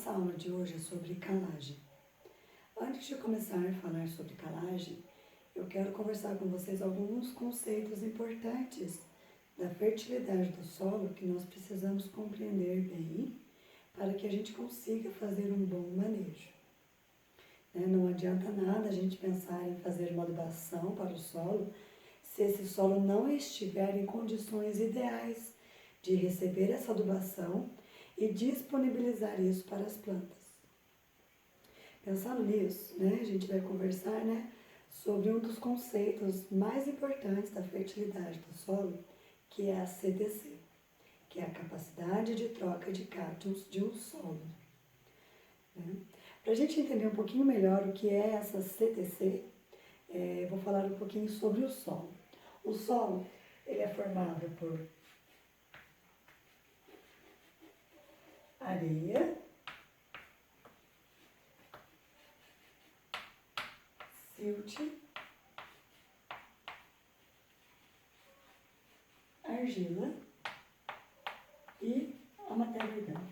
nossa aula de hoje é sobre calagem. Antes de começar a falar sobre calagem, eu quero conversar com vocês alguns conceitos importantes da fertilidade do solo que nós precisamos compreender bem para que a gente consiga fazer um bom manejo. Não adianta nada a gente pensar em fazer uma adubação para o solo se esse solo não estiver em condições ideais de receber essa adubação e disponibilizar isso para as plantas. Pensando nisso, a gente vai conversar sobre um dos conceitos mais importantes da fertilidade do solo, que é a CTC, que é a capacidade de troca de cátions de um solo. Para a gente entender um pouquinho melhor o que é essa CTC, vou falar um pouquinho sobre o solo. O solo ele é formado por areia, silt, argila e a matéria orgânica.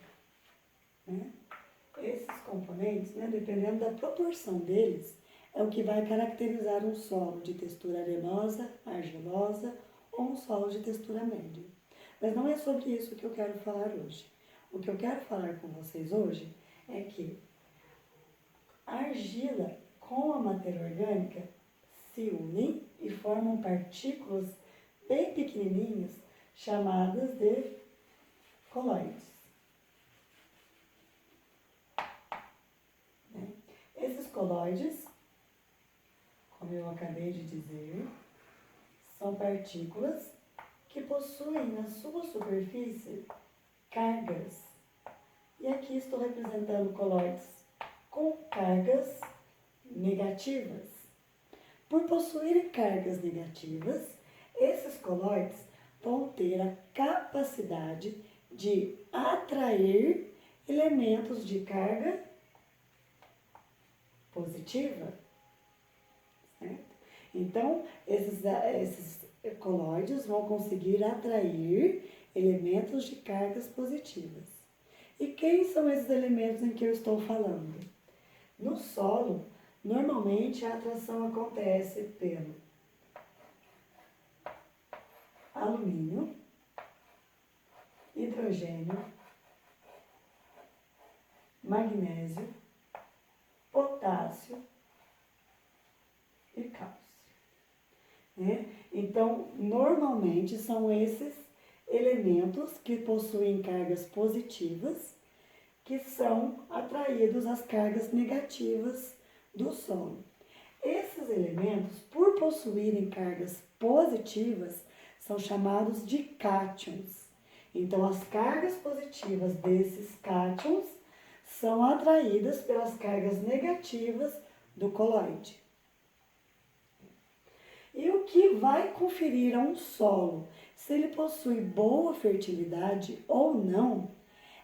Esses componentes, dependendo da proporção deles, é o que vai caracterizar um solo de textura arenosa, argilosa ou um solo de textura média. Mas não é sobre isso que eu quero falar hoje. O que eu quero falar com vocês hoje é que a argila com a matéria orgânica se unem e formam partículas bem pequenininhas chamadas de colóides. Esses colóides, como eu acabei de dizer, são partículas que possuem na sua superfície cargas. E aqui estou representando colóides com cargas negativas. Por possuírem cargas negativas, esses colóides vão ter a capacidade de atrair elementos de carga positiva, certo? Então, esses colóides vão conseguir atrair elementos de cargas positivas. E quem são esses elementos em que eu estou falando? No solo, normalmente a atração acontece pelo alumínio, hidrogênio, magnésio, potássio e cálcio. Então, normalmente são esses elementos que possuem cargas positivas que são atraídos às cargas negativas do solo. Esses elementos, por possuírem cargas positivas, são chamados de cátions. Então, as cargas positivas desses cátions são atraídas pelas cargas negativas do colóide. E o que vai conferir a um solo se ele possui boa fertilidade ou não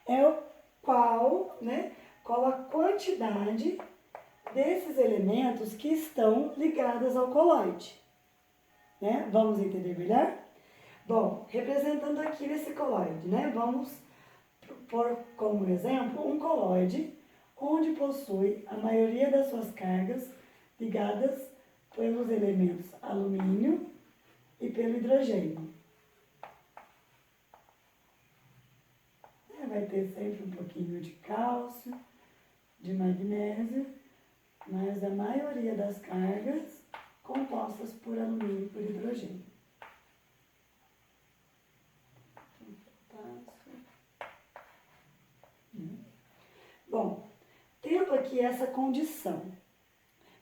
é qual a quantidade desses elementos que estão ligados ao colóide. Vamos entender melhor? Bom, representando aqui nesse colóide, vamos pôr como exemplo um colóide onde possui a maioria das suas cargas ligadas pelos elementos alumínio e pelo hidrogênio. Vai ter sempre um pouquinho de cálcio, de magnésio, mas a maioria das cargas compostas por alumínio e por hidrogênio. Bom, tendo aqui essa condição,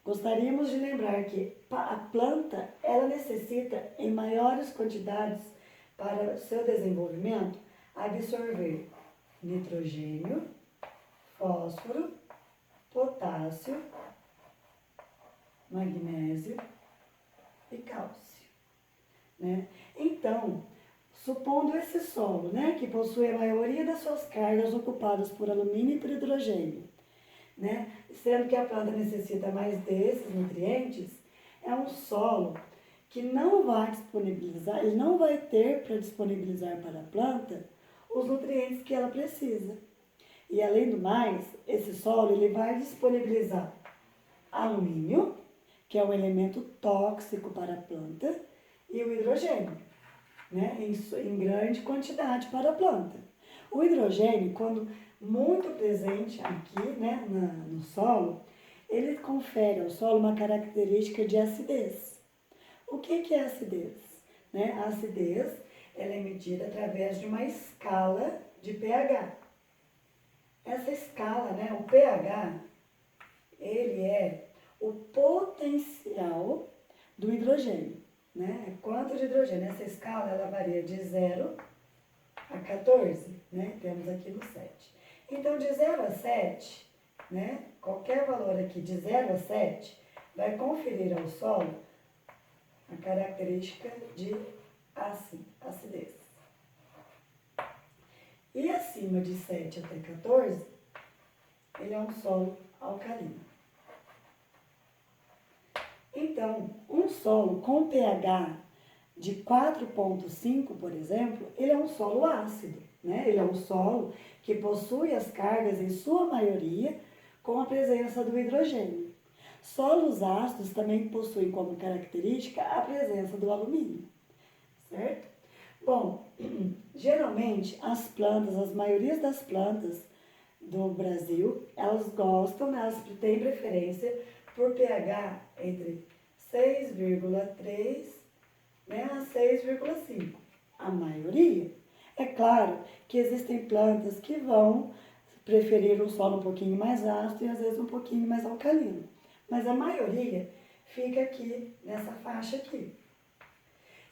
gostaríamos de lembrar que a planta ela necessita, em maiores quantidades para o seu desenvolvimento, absorver nitrogênio, fósforo, potássio, magnésio e cálcio. Então, supondo esse solo, que possui a maioria das suas cargas ocupadas por alumínio e por hidrogênio, sendo que a planta necessita mais desses nutrientes, é um solo que não vai disponibilizar, ele não vai ter para disponibilizar para a planta os nutrientes que ela precisa. E além do mais, esse solo ele vai disponibilizar alumínio, que é um elemento tóxico para a planta, e o hidrogênio, né, em grande quantidade para a planta. O hidrogênio, quando muito presente aqui, né, no solo, ele confere ao solo uma característica de acidez. O que é acidez? Né? A acidez ela é medida através de uma escala de pH. Essa escala, né, o pH, ele é o potencial do hidrogênio. Né? Quanto de hidrogênio? Essa escala ela varia de 0 a 14, né? Temos aqui no 7. Então, de 0 a 7, né? Qualquer valor aqui de 0 a 7 vai conferir ao solo a característica de acidez. E acima de 7 até 14, ele é um solo alcalino. Então, um solo com pH de 4,5, por exemplo, ele é um solo ácido, né? Ele é um solo que possui as cargas, em sua maioria, com a presença do hidrogênio. Solos ácidos também possuem como característica a presença do alumínio, certo? Bom, geralmente as plantas, as maiorias das plantas do Brasil, elas gostam, né, elas têm preferência por pH entre 6,3, né, a 6,5. A maioria. É claro que existem plantas que vão preferir um solo um pouquinho mais ácido e às vezes um pouquinho mais alcalino. Mas a maioria fica aqui, nessa faixa aqui.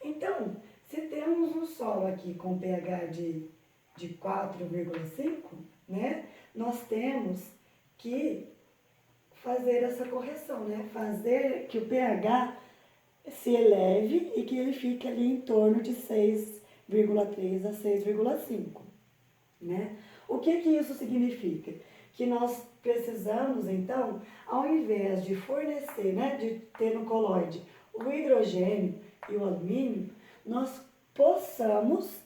Então, se temos um solo aqui com pH de 4,5, né, nós temos que fazer essa correção, né, fazer que o pH se eleve e que ele fique ali em torno de 6,3 a 6,5, né? O que isso significa? Que nós precisamos, então, ao invés de fornecer, né, de ter no coloide o hidrogênio e o alumínio, nós possamos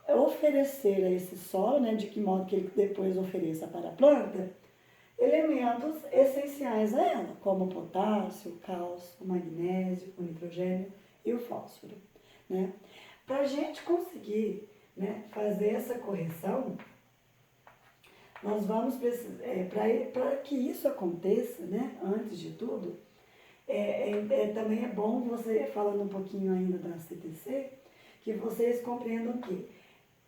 oferecer a esse solo, né, de que modo que ele depois ofereça para a planta, elementos essenciais a ela, como o potássio, o cálcio, o magnésio, o nitrogênio e o fósforo, né? Para a gente conseguir, né, fazer essa correção, nós vamos precisar, para que isso aconteça, né, antes de tudo, também é bom você, falando um pouquinho ainda da CTC, que vocês compreendam que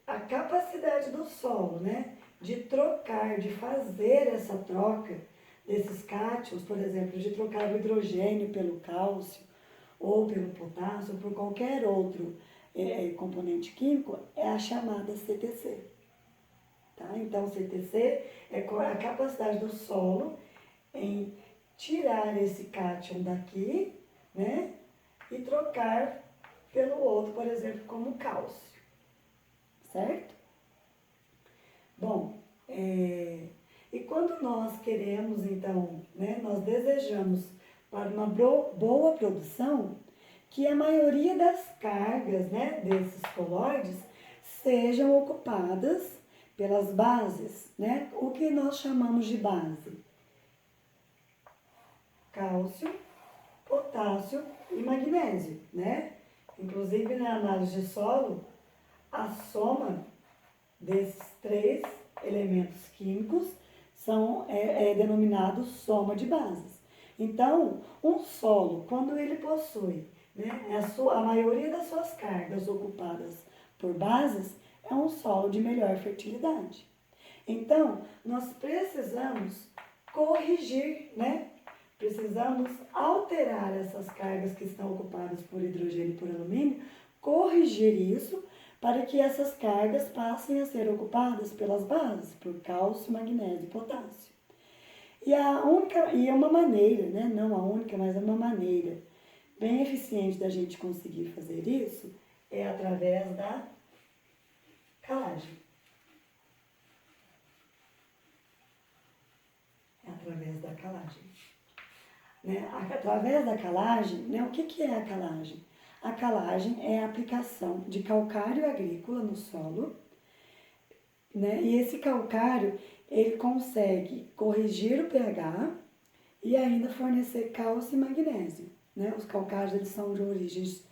a capacidade do solo, né, de trocar, de fazer essa troca desses cátions, por exemplo, de trocar o hidrogênio pelo cálcio ou pelo potássio, ou por qualquer outro componente químico, é a chamada CTC. Tá? Então, CTC é a capacidade do solo em tirar esse cátion daqui, né, e trocar pelo outro, por exemplo, como cálcio. Certo? Bom, e quando nós queremos, então, né, nós desejamos para uma boa produção, que a maioria das cargas, né, desses colóides sejam ocupadas pelas bases, né? O que nós chamamos de base? Cálcio, potássio e magnésio, né? Inclusive na análise de solo, a soma desses três elementos químicos é denominado soma de bases. Então, um solo, quando ele possui, né, a maioria das suas cargas ocupadas por bases, é um solo de melhor fertilidade. Então, nós precisamos corrigir, né? Precisamos alterar essas cargas que estão ocupadas por hidrogênio e por alumínio, corrigir isso para que essas cargas passem a ser ocupadas pelas bases, por cálcio, magnésio e potássio. E é uma maneira, né? Não a única, mas é uma maneira bem eficiente da gente conseguir fazer isso é através da calagem. É através da calagem. Né? Através da calagem, né? O que é a calagem? A calagem é a aplicação de calcário agrícola no solo, né? E esse calcário, ele consegue corrigir o pH e ainda fornecer cálcio e magnésio, né? Os calcários eles são de origens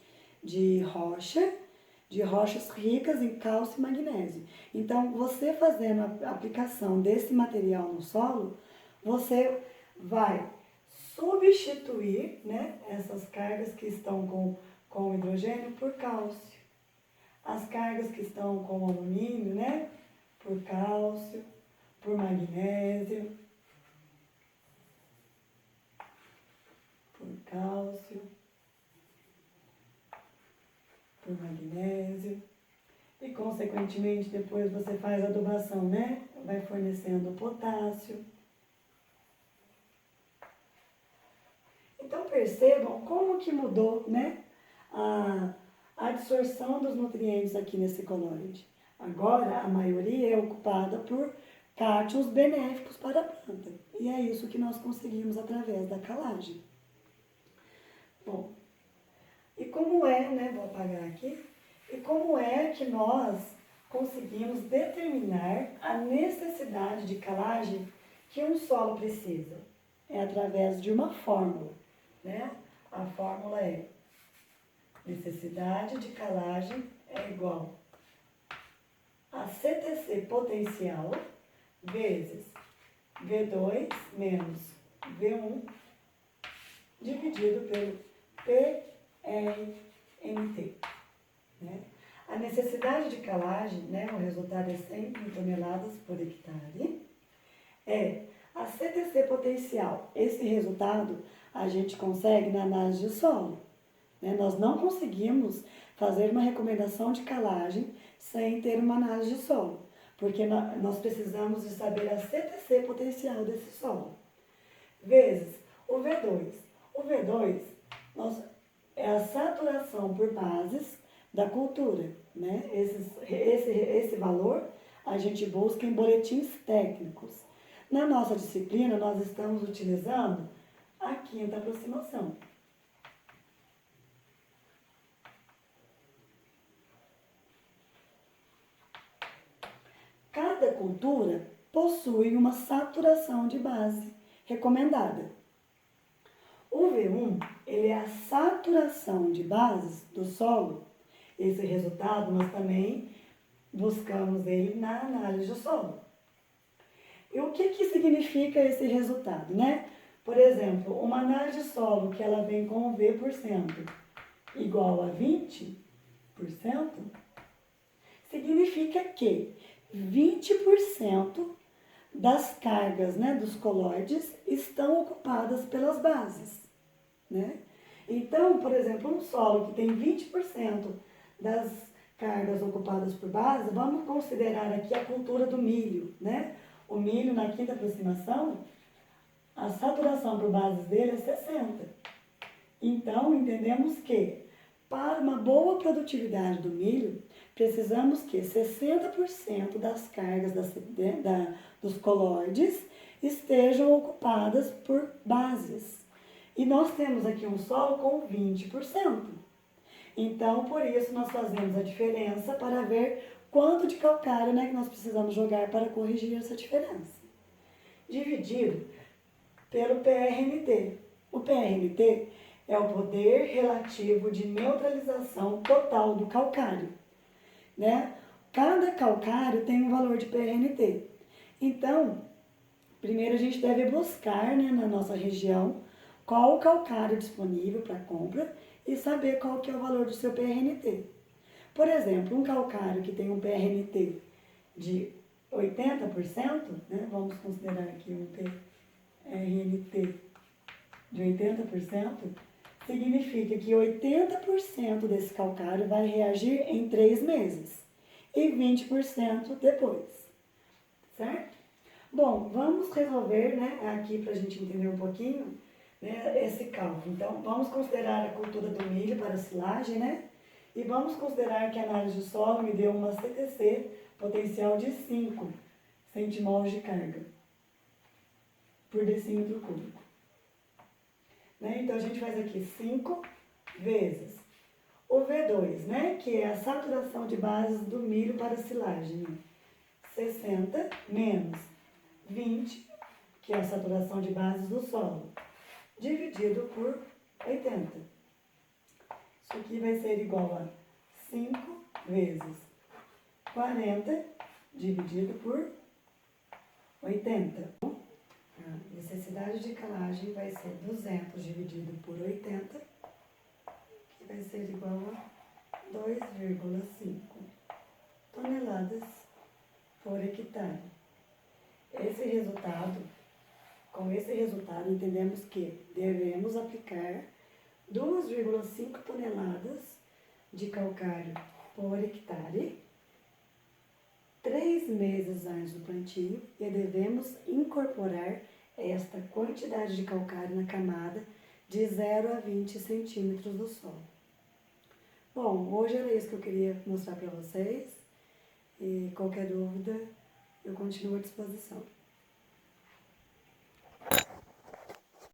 de rochas ricas em cálcio e magnésio. Então, você fazendo a aplicação desse material no solo, você vai substituir, né, essas cargas que estão com hidrogênio por cálcio. As cargas que estão com alumínio, né, por cálcio, por magnésio, por cálcio, por magnésio. E, consequentemente, depois você faz a adubação, né? Vai fornecendo potássio. Então, percebam como que mudou, né? A absorção dos nutrientes aqui nesse colóide. Agora, a maioria é ocupada por cátions benéficos para a planta. E é isso que nós conseguimos através da calagem. Bom, e como é, né? Vou apagar aqui. E como é que nós conseguimos determinar a necessidade de calagem que um solo precisa? É através de uma fórmula, né? A fórmula é necessidade de calagem é igual a CTC potencial vezes V2 menos V1 dividido pelo PRNT. Né? A necessidade de calagem, né, o resultado é 100 toneladas por hectare, é a CTC potencial. Esse resultado a gente consegue na análise de solo. Né? Nós não conseguimos fazer uma recomendação de calagem sem ter uma análise de solo, porque nós precisamos de saber a CTC potencial desse solo, vezes o V2. O V2 é a saturação por bases da cultura. Né? Esse valor a gente busca em boletins técnicos. Na nossa disciplina, nós estamos utilizando a quinta aproximação. Cada cultura possui uma saturação de base recomendada. O V1, ele é a saturação de bases do solo. Esse resultado nós também buscamos ele na análise do solo. E o que significa esse resultado, né? Por exemplo, uma análise de solo que ela vem com V% igual a 20%, significa que 20% das cargas, né, dos colóides estão ocupadas pelas bases. Né? Então, por exemplo, um solo que tem 20% das cargas ocupadas por base, vamos considerar aqui a cultura do milho. Né? O milho, na quinta aproximação, a saturação por bases dele é 60%. Então, entendemos que para uma boa produtividade do milho, precisamos que 60% das cargas dos colóides estejam ocupadas por bases. E nós temos aqui um solo com 20%. Então, por isso, nós fazemos a diferença para ver quanto de calcário, né, que nós precisamos jogar para corrigir essa diferença. Dividido pelo PRNT. O PRNT é o poder relativo de neutralização total do calcário. Né? Cada calcário tem um valor de PRNT. Então, primeiro a gente deve buscar, né, na nossa região qual o calcário disponível para compra e saber qual que é o valor do seu PRNT. Por exemplo, um calcário que tem um PRNT de 80%, né, vamos considerar aqui um PRNT de 80%, significa que 80% desse calcário vai reagir em 3 meses e 20% depois, certo? Bom, vamos resolver, né, aqui para a gente entender um pouquinho, né, esse cálculo. Então, vamos considerar a cultura do milho para silagem, né? E vamos considerar que a análise de solo me deu uma CTC potencial de 5 centimols de carga por decímetro cúbico. Né? Então, a gente faz aqui 5 vezes o V2, né? Que é a saturação de bases do milho para silagem. 60 menos 20, que é a saturação de bases do solo, dividido por 80. Isso aqui vai ser igual a 5 vezes 40 dividido por 80. A necessidade de calagem vai ser 200 dividido por 80, que vai ser igual a 2,5 toneladas por hectare. Com esse resultado, entendemos que devemos aplicar 2,5 toneladas de calcário por hectare 3 meses antes do plantio e devemos incorporar esta quantidade de calcário na camada de 0 a 20 centímetros do solo. Bom, hoje era isso que eu queria mostrar para vocês e qualquer dúvida eu continuo à disposição.